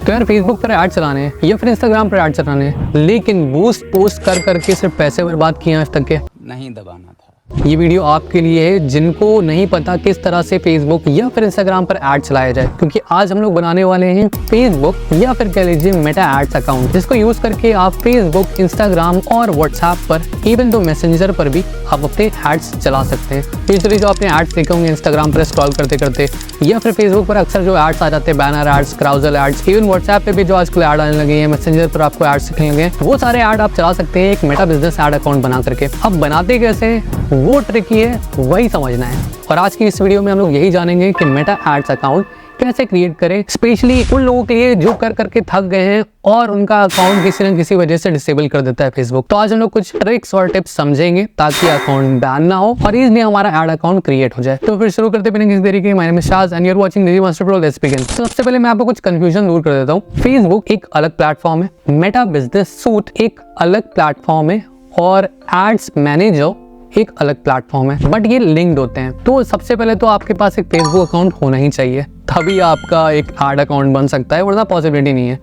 तो यार फेसबुक पर ऐड चलाने हैं या फिर इंस्टाग्राम पर ऐड चलाने हैं, लेकिन बूस्ट पोस्ट कर करके सिर्फ पैसे बर्बाद किए आज तक के। नहीं दबाना था। ये वीडियो आपके लिए है जिनको नहीं पता किस तरह से फेसबुक या फिर इंस्टाग्राम पर ऐड चलाया जाए, क्योंकि आज हम लोग बनाने वाले हैं फेसबुक या फिर कह लीजिए मेटा एड्स अकाउंट, जिसको यूज करके आप फेसबुक, इंस्टाग्राम और व्हाट्सएप पर इवन तो मैसेंजर पर भी आप अपने एड्स चला सकते हैं। यूजुअली जो आपने एड्स देखे होंगे इंस्टाग्राम पर स्क्रॉल करते करते या फिर फेसबुक पर अक्सर जो एड्स आ जाते हैं, banner ads, carousel ads, even WhatsApp पे भी जो आजकल ऐड आने लगे हैं, मैसेंजर पर आपको एड्स दिखने लगे हैं, वो सारे ऐड आप चला सकते हैं एक मेटा बिजनेस ऐड अकाउंट बना करके। अब बनाते कैसे, वो ट्रिक ही है, वही समझना है। और आज की इस वीडियो में हम लोग यही जानेंगे कि मेटा एड्स अकाउंट कैसे क्रिएट करें, स्पेशली उन लोगों के लिए जो कर करके थक गए हैं और उनका अकाउंट किसी न किसी वजह से डिसेबल कर देता है फेसबुक। तो आज हम लोग कुछ ट्रिक्स और टिप्स समझेंगे ताकि अकाउंट बैन ना हो और इजीली हमारा एड अकाउंट क्रिएट हो जाए। तो फिर शुरू करते बिना किसी देरी के, my name is Shaz and you are watching Digi Master Pro, let's begin. तो सबसे पहले मैं आपको कुछ कंफ्यूजन दूर कर देता हूँ। फेसबुक एक अलग प्लेटफॉर्म है, मेटा बिजनेस सूट एक अलग प्लेटफॉर्म है और एड्स मैनेजर एक अलग प्लेटफॉर्म है, बट ये लिंक्ड होते हैं। तो सबसे पहले तो आपके पास एक फेसबुक अकाउंट होना ही चाहिए, तभी आपका एक एड अकाउंट बन सकता है, वरना पॉसिबिलिटी नहीं है।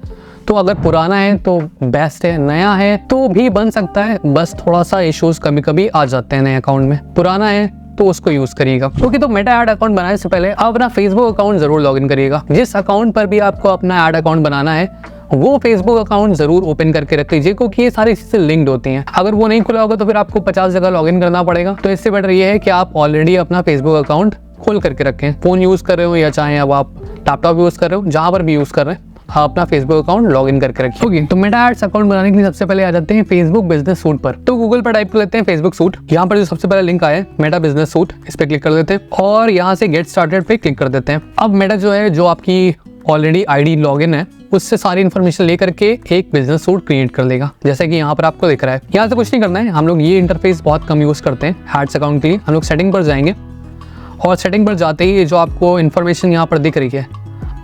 तो अगर पुराना है तो बेस्ट है, नया है तो भी बन सकता है, बस थोड़ा सा इश्यूज कभी कभी आ जाते हैं नए अकाउंट में। पुराना है तो उसको यूज करिएगा। ओके, तो मेटा ऐड अकाउंट बनाने से पहले आप अपना फेसबुक अकाउंट जरूर लॉगिन करिएगा। जिस अकाउंट पर भी आपको अपना ऐड अकाउंट बनाना है वो फेसबुक अकाउंट जरूर ओपन करके रख लीजिए, क्योंकि ये सारी चीजें लिंक्ड होती हैं। अगर वो नहीं खुला होगा तो फिर आपको 50 जगह लॉगिन करना पड़ेगा। तो इससे बेटर ये है कि आप ऑलरेडी अपना फेसबुक अकाउंट खोल करके रखें। फोन यूज कर रहे हो या चाहे अब आप लैपटॉप यूज कर रहे हो, जहां पर भी यूज कर रहे हैं, आप अपना फेसबुक अकाउंट लॉगिन करके रखिए। ओके, तो मेटा एड्स अकाउंट बनाने के लिए सबसे पहले आ जाते हैं फेसबुक बिजनेस सूट पर। तो गूगल पर टाइप कर लेते हैं फेसबुक सूट। यहाँ पर जो सबसे पहला लिंक आया है मेटा बिजनेस सूट, इस पे क्लिक कर देते हैं और यहाँ से गेट स्टार्टेड पे क्लिक कर देते हैं। अब मेटा जो है, जो आपकी ऑलरेडी आईडी लॉगिन है, उससे सारी इन्फॉर्मेशन लेकर के एक बिजनेस सूट क्रिएट कर लेगा, जैसे कि यहाँ पर आपको दिख रहा है। यहाँ से कुछ नहीं करना है, हम लोग ये इंटरफेस बहुत कम यूज करते हैं एड्स अकाउंट के लिए। हम लोग सेटिंग पर जाएंगे और सेटिंग पर जाते ही जो आपको इन्फॉर्मेशन यहाँ पर दिख रही है,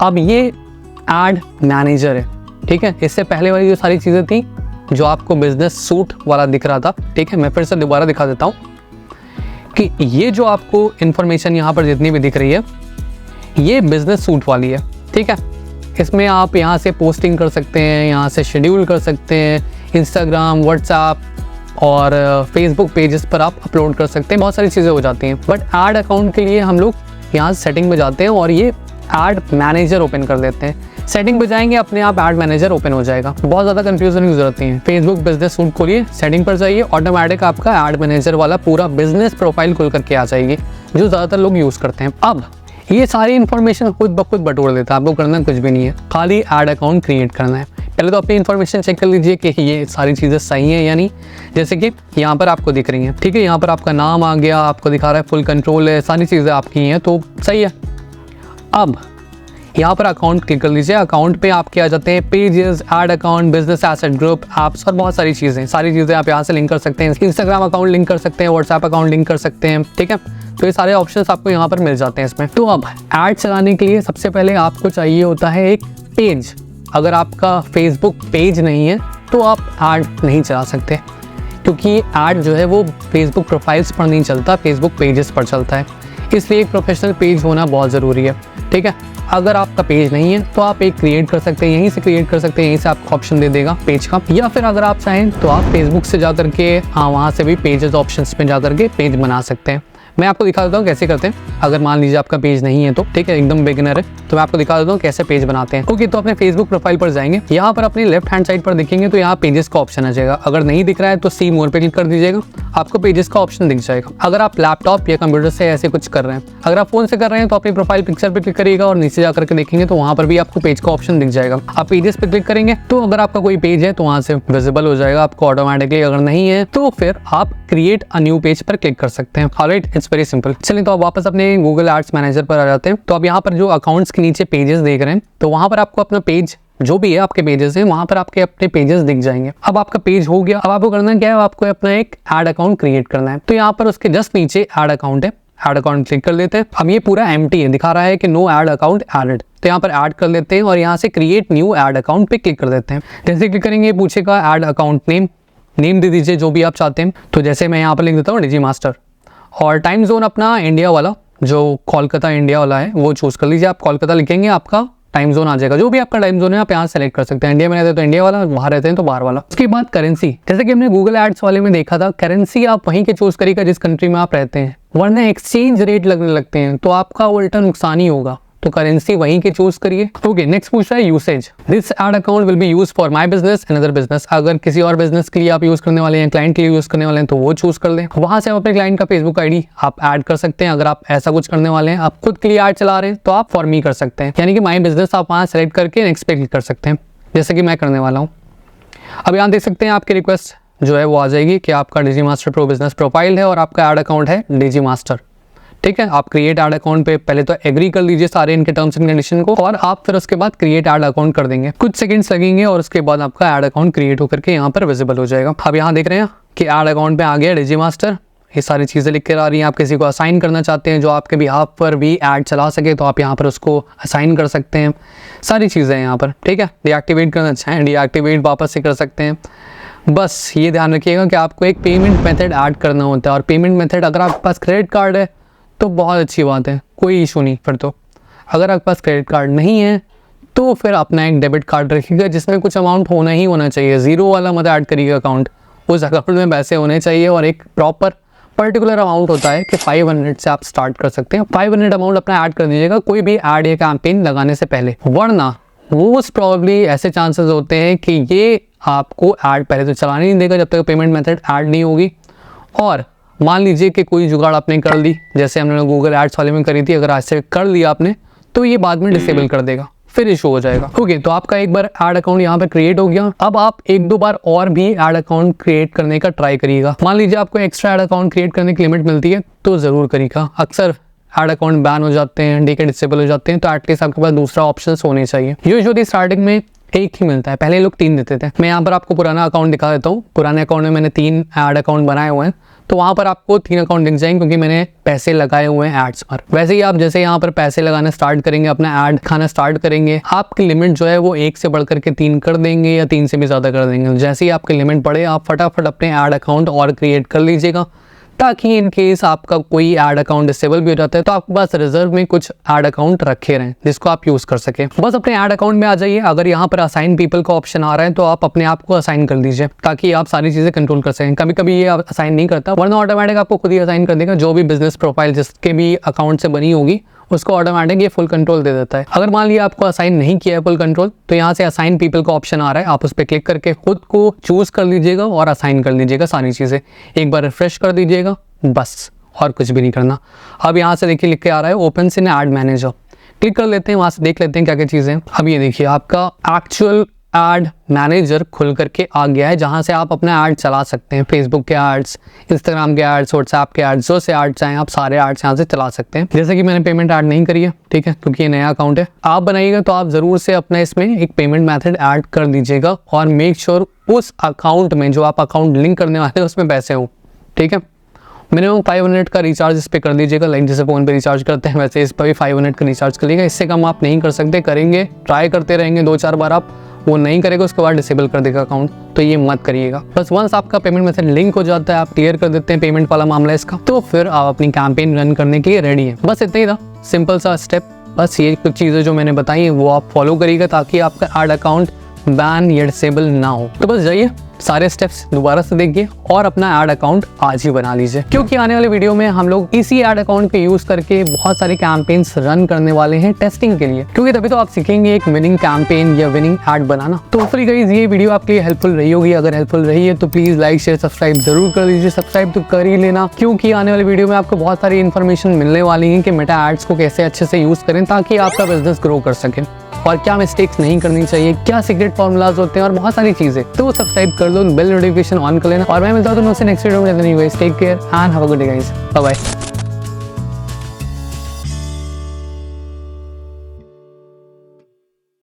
अब ये एड मैनेजर है, ठीक है। इससे पहले वाली जो सारी चीजें थी, जो आपको बिजनेस सूट वाला दिख रहा था, ठीक है, मैं फिर से दोबारा दिखा देता हूँ कि ये जो आपको इन्फॉर्मेशन यहाँ पर जितनी भी दिख रही है, ये बिजनेस सूट वाली है, ठीक है। इसमें आप यहाँ से पोस्टिंग कर सकते हैं, यहाँ से शेड्यूल कर सकते हैं, इंस्टाग्राम, व्हाट्सएप और फेसबुक पेजेस पर आप अपलोड कर सकते हैं, बहुत सारी चीज़ें हो जाती हैं। बट ऐड अकाउंट के लिए हम लोग यहाँ सेटिंग में जाते हैं और ये ऐड मैनेजर ओपन कर देते हैं। सेटिंग पे जाएंगे, अपने आप ऐड मैनेजर ओपन हो जाएगा, बहुत ज़्यादा कंफ्यूजन की जरूरत नहीं है। फेसबुक बिजनेस सूट खोलिए, सेटिंग पर जाइए, ऑटोमेटिक आपका ऐड मैनेजर वाला पूरा बिजनेस प्रोफाइल खुल करके आ जाएगी, जो ज़्यादातर लोग यूज़ करते हैं। अब ये सारी इन्फॉर्मेशन खुद ब खुद बटोर देता है, आपको करना कुछ भी नहीं है, खाली ऐड अकाउंट क्रिएट करना है। पहले तो अपनी इन्फॉर्मेशन चेक कर लीजिए कि ये सारी चीज़ें सही हैं या नहीं, जैसे कि यहाँ पर आपको दिख रही हैं, ठीक है। यहाँ पर आपका नाम आ गया, आपको दिखा रहा है फुल कंट्रोल है, सारी चीज़ें आपकी हैं, तो सही है। अब यहाँ पर अकाउंट क्लिक कर लीजिए। अकाउंट पे आपके आ जाते हैं pages, add account, business asset group, apps और बहुत सारी चीज़ें आप यहाँ से लिंक कर सकते हैं। इंस्टाग्राम अकाउंट लिंक कर सकते हैं, व्हाट्सएप अकाउंट लिंक कर सकते हैं, ठीक है। तो ये सारे ऑप्शंस आपको यहाँ पर मिल जाते हैं इसमें। तो अब ऐड चलाने के लिए सबसे पहले आपको चाहिए होता है एक पेज। अगर आपका फेसबुक पेज नहीं है तो आप ऐड नहीं चला सकते, क्योंकि ऐड जो है वो फेसबुक प्रोफाइल्स पर नहीं चलता, फेसबुक पेजेस पर चलता है। इसलिए एक प्रोफेशनल पेज होना बहुत ज़रूरी है, ठीक है। अगर आपका पेज नहीं है तो आप एक क्रिएट कर सकते हैं, यहीं से क्रिएट कर सकते हैं, यहीं से आपको ऑप्शन दे देगा पेज का। या फिर अगर आप चाहें तो आप फेसबुक से जा करके वहाँ से भी पेजेस ऑप्शंस में जा करके पेज बना सकते हैं। मैं आपको दिखा देता हूँ कैसे करते हैं। अगर मान लीजिए आपका पेज नहीं है तो, ठीक है, एकदम बिगिनर है, तो मैं आपको दिखा देता हूँ कैसे पेज बनाते हैं। ओके, तो अपने फेसबुक प्रोफाइल पर जाएंगे, यहाँ पर अपनी लेफ्ट हैंड साइड पर देखेंगे तो यहाँ पेजेस का ऑप्शन आ जाएगा। अगर नहीं दिख रहा है तो सी मोर पे क्लिक कर दीजिएगा, आपको पेजेस का ऑप्शन दिख जाएगा। अगर आप लैपटॉप या कंप्यूटर से ऐसे कुछ कर रहे हैं, अगर आप फोन से कर रहे हैं तो अपनी प्रोफाइल पिक्चर पे क्लिक करिएगा और नीचे जाकर के देखेंगे तो वहाँ पर भी आपको पेज का ऑप्शन दिख जाएगा। आप पेजेस पे क्लिक करेंगे तो अगर आपका कोई पेज है तो वहाँ से विजिबल हो जाएगा आपको ऑटोमेटिकली। अगर नहीं है तो फिर आप क्रिएट अ न्यू पेज पर क्लिक कर सकते हैं। Alright, it's very simple. चलिए, तो आप वापस अपने गूगल एड्स मैनेजर पर आ जाते हैं। तो आप यहाँ पर जो अकाउंट्स के नीचे पेजेस देख रहे हैं, तो वहाँ पर आपको अपना पेज जो भी है, आपके पेजेस हैं, वहाँ पर आपके अपने पेजेस दिख जाएंगे। अब आपका पेज हो गया, अब आपको करना क्या है, आपको अपना एक ऐड अकाउंट क्रिएट करना है। तो यहाँ पर उसके जस्ट नीचे ऐड अकाउंट है, ऐड अकाउंट क्लिक कर लेते हैं। अब ये पूरा एम्प्टी है, दिखा रहा है कि नो ऐड अकाउंट एडेड, तो यहाँ पर ऐड कर लेते हैं और यहाँ से क्रिएट न्यू ऐड अकाउंट पे क्लिक कर देते हैं। जैसे क्लिक करेंगे पूछेगा ऐड अकाउंट नेम दे दीजिए जो भी आप चाहते हैं। तो जैसे मैं यहाँ पर लिख देता हूँ डिजी मास्टर, और टाइम जोन अपना इंडिया वाला, जो कोलकाता इंडिया वाला है वो चूज कर लीजिए। आप कोलकाता लिखेंगे, आपका टाइम जोन आ जाएगा। जो भी आपका टाइम जोन है आप यहाँ सेलेक्ट कर सकते हैं। इंडिया में रहते हैं तो इंडिया वाला, बाहर रहते हैं तो बाहर वाला। उसके बाद करेंसी, जैसे कि हमने गूगल एड्स वाले में देखा था, करेंसी आप वहीं के चूज करिएगा जिस कंट्री में आप रहते हैं, वरना एक्सचेंज रेट लगने लगते हैं तो आपका उल्टा नुकसान ही होगा। तो करेंसी वहीं के चूज करिए। ओके, नेक्स्ट पूछ रहा है usage. This ad account will be use for my business and other business. अगर किसी और बिजनेस के लिए आप यूज करने वाले हैं, क्लाइंट के लिए यूज करने वाले हैं, तो वो चूज कर लें। वहां से आप अपने क्लाइंट का फेसबुक आईडी आप ऐड कर सकते हैं। अगर आप ऐसा कुछ करने वाले हैं, आप खुद के लिए ऐड चला रहे हैं, तो आप फॉर मी कर सकते हैं, यानी कि माई बिजनेस आप वहां सेलेक्ट करके नेक्स्ट पे क्लिक कर सकते हैं, जैसे कि मैं करने वाला हूँ। अब यहाँ देख सकते हैं आपकी रिक्वेस्ट जो है वो आ जाएगी कि आपका डिजी मास्टर प्रो बिजनेस प्रोफाइल है और आपका ऐड अकाउंट है डिजी मास्टर। ठीक है, आप क्रिएट ऐड अकाउंट पे पहले तो एग्री कर लीजिए सारे इनके टर्म्स एंड कंडीशन को, और आप फिर उसके बाद क्रिएट ऐड अकाउंट कर देंगे। कुछ सेकंड्स लगेंगे और उसके बाद आपका ऐड अकाउंट क्रिएट होकर के यहाँ पर विजिबल हो जाएगा। अब यहाँ देख रहे हैं कि ऐड अकाउंट पे आ गया डिजी मास्टर, ये सारी चीज़ें लिख कर आ रही हैं। आप किसी को असाइन करना चाहते हैं जो आपके बिहाफ पर भी ऐड चला सके, तो आप यहाँ पर उसको असाइन कर सकते हैं। सारी चीज़ें यहाँ पर, ठीक है। डीएक्टिवेट करना चाहें डीएक्टिवेट वापस से कर सकते हैं। बस ये ध्यान रखिएगा कि आपको एक पेमेंट मेथड ऐड करना होता है, और पेमेंट मेथड अगर आपके पास क्रेडिट कार्ड है तो बहुत अच्छी बात है, कोई इशू नहीं। फिर तो अगर आपके पास क्रेडिट कार्ड नहीं है तो फिर अपना एक डेबिट कार्ड रखिएगा जिसमें कुछ अमाउंट होना ही होना चाहिए। ज़ीरो वाला मत ऐड करिएगा अकाउंट, उस अकाउंट में पैसे होने चाहिए और एक प्रॉपर पर्टिकुलर अमाउंट होता है कि 500 से आप स्टार्ट कर सकते हैं। 500 अमाउंट अपना ऐड कर दीजिएगा कोई भी ऐड या कैंपेन लगाने से पहले, वरना मोस्ट प्रॉब्ली ऐसे चांसेस होते हैं कि ये आपको ऐड पहले तो चलाने नहीं देगा जब तक पेमेंट मेथड ऐड नहीं होगी। और मान लीजिए कि कोई जुगाड़ आपने कर ली, जैसे हमने गूगल एड्स वाले में करी थी, अगर आज से कर लिया आपने तो ये बाद में डिसेबल कर देगा, फिर इशू हो जाएगा। ओके, तो आपका एक बार ऐड अकाउंट यहाँ पे क्रिएट हो गया। अब आप एक दो बार और भी ऐड अकाउंट क्रिएट करने का ट्राई करिएगा। मान लीजिए आपको एक्स्ट्रा ऐड अकाउंट क्रिएट करने की लिमिट मिलती है तो ज़रूर करिएगा। अक्सर ऐड अकाउंट बैन हो जाते हैं, डीके डिसेबल हो जाते हैं, तो एटलीस्ट आपके पास दूसरा ऑप्शन होने चाहिए। यूजुअली स्टार्टिंग में एक ही मिलता है, पहले लोग 3 देते थे। मैं यहाँ पर आपको पुराना अकाउंट दिखा देता हूँ। पुराने अकाउंट में मैंने 3 ऐड अकाउंट बनाए हुए हैं, तो वहाँ पर आपको 3 अकाउंट दिख जाएंगे क्योंकि मैंने पैसे लगाए हुए हैं एड्स पर। वैसे ही आप जैसे यहाँ पर पैसे लगाना स्टार्ट करेंगे, अपना ऐड खाना स्टार्ट करेंगे, आपकी लिमिट जो है वो 1 से बढ़ करके 3 कर देंगे या 3 से भी ज़्यादा कर देंगे। जैसे ही आपकी लिमिट बढ़े आप फटाफट अपने ऐड अकाउंट और क्रिएट कर लीजिएगा, ताकि इन केस आपका कोई ऐड अकाउंट डिसेबल भी हो जाता है तो आपके पास रिजर्व में कुछ ऐड अकाउंट रखे रहें जिसको आप यूज कर सके। बस अपने ऐड अकाउंट में आ जाइए। अगर यहाँ पर असाइन पीपल का ऑप्शन आ रहा है तो आप अपने आप को असाइन कर दीजिए ताकि आप सारी चीजें कंट्रोल कर सकें। कभी कभी ये असाइन नहीं करता, वरना ऑटोमेटिक आपको खुद ही असाइन कर देगा। जो भी बिजनेस प्रोफाइल जिसके भी अकाउंट से बनी होगी उसको ऑटोमेटिक ये फुल कंट्रोल दे देता है। अगर मान लिया आपको असाइन नहीं किया है फुल कंट्रोल, तो यहाँ से असाइन पीपल का ऑप्शन आ रहा है, आप उस पर क्लिक करके खुद को चूज कर लीजिएगा और असाइन कर लीजिएगा सारी चीजें। एक बार रिफ्रेश कर दीजिएगा, बस और कुछ भी नहीं करना। अब यहाँ से देखिए लिख के आ रहा है open in aid manager, click कर लेते हैं, वहां से देख लेते हैं क्या क्या चीजें। अब ये देखिए आपका एक्चुअल एड मैनेजर खुल करके आ गया है, जहां से आप अपना ऐड चला सकते हैं। फेसबुक के एड्स, इंस्टाग्राम के एड्स, व्हाट्सएप के एड्स, जो से एड्स चाहें आप सारे एड्स यहाँ से चला सकते हैं। जैसे कि मैंने पेमेंट ऐड नहीं करी है, ठीक है, क्योंकि ये नया अकाउंट है। आप बनाइएगा तो आप जरूर से अपना इसमें एक पेमेंट मेथड ऐड कर दीजिएगा और मेक श्योर उस अकाउंट में जो आप अकाउंट लिंक करने वाले हैं उसमें पैसे हों, ठीक है। मिनिमम 500 का रिचार्ज इस पे कर दीजिएगा, लाइक जैसे फ़ोन पे रिचार्ज करते हैं वैसे इस पर भी 500 का रिचार्ज करिएगा। इससे कम आप नहीं कर सकते। करेंगे, ट्राई करते रहेंगे 2-4 बार, आप वो नहीं करेगा उसके बाद डिसेबल कर देगा अकाउंट, तो ये मत करिएगा। बस वंस आपका पेमेंट मेथड लिंक हो जाता है, आप क्लियर कर देते हैं पेमेंट वाला मामला इसका, तो फिर आप अपनी कैंपेन रन करने के लिए रेडी हैं। बस इतना ही था, सिंपल सा स्टेप। बस ये कुछ चीज़ें जो मैंने बताई हैं वो आप फॉलो करिएगा ताकि आपका ऐड अकाउंट बैन या डिसेबल ना हो। तो बस जाइए सारे स्टेप्स दोबारा से देखिए और अपना ऐड अकाउंट आज ही बना लीजिए, क्योंकि आने वाले वीडियो में हम लोग इसी ऐड अकाउंट को यूज करके बहुत सारी कैंपेन्स रन करने वाले हैं टेस्टिंग के लिए, क्योंकि तभी तो आप सीखेंगे एक विनिंग कैंपेन या विनिंग ऐड बनाना। तो होपफुली गाइस ये वीडियो आपके लिए हेल्पफुल रही होगी। अगर हेल्पफुल रही है तो प्लीज लाइक शेयर सब्सक्राइब जरूर कर लीजिए। सब्सक्राइब तो कर ही लेना, क्योंकि आने वाले वीडियो में आपको बहुत सारी इन्फॉर्मेशन मिलने वाली है कि मेटा एड्स को कैसे अच्छे से यूज करें ताकि आपका बिजनेस ग्रो कर सके, और क्या मिस्टेक्स नहीं करनी चाहिए, क्या सीक्रेट फॉर्मूलाज होते हैं और बहुत सारी चीजें। तो सब्सक्राइब कर दो, बेल नोटिफिकेशन ऑन कर लेना, और मैं मिलता हूं तुमसे नेक्स्ट वीडियो में। Take care and have a good day guys, bye bye.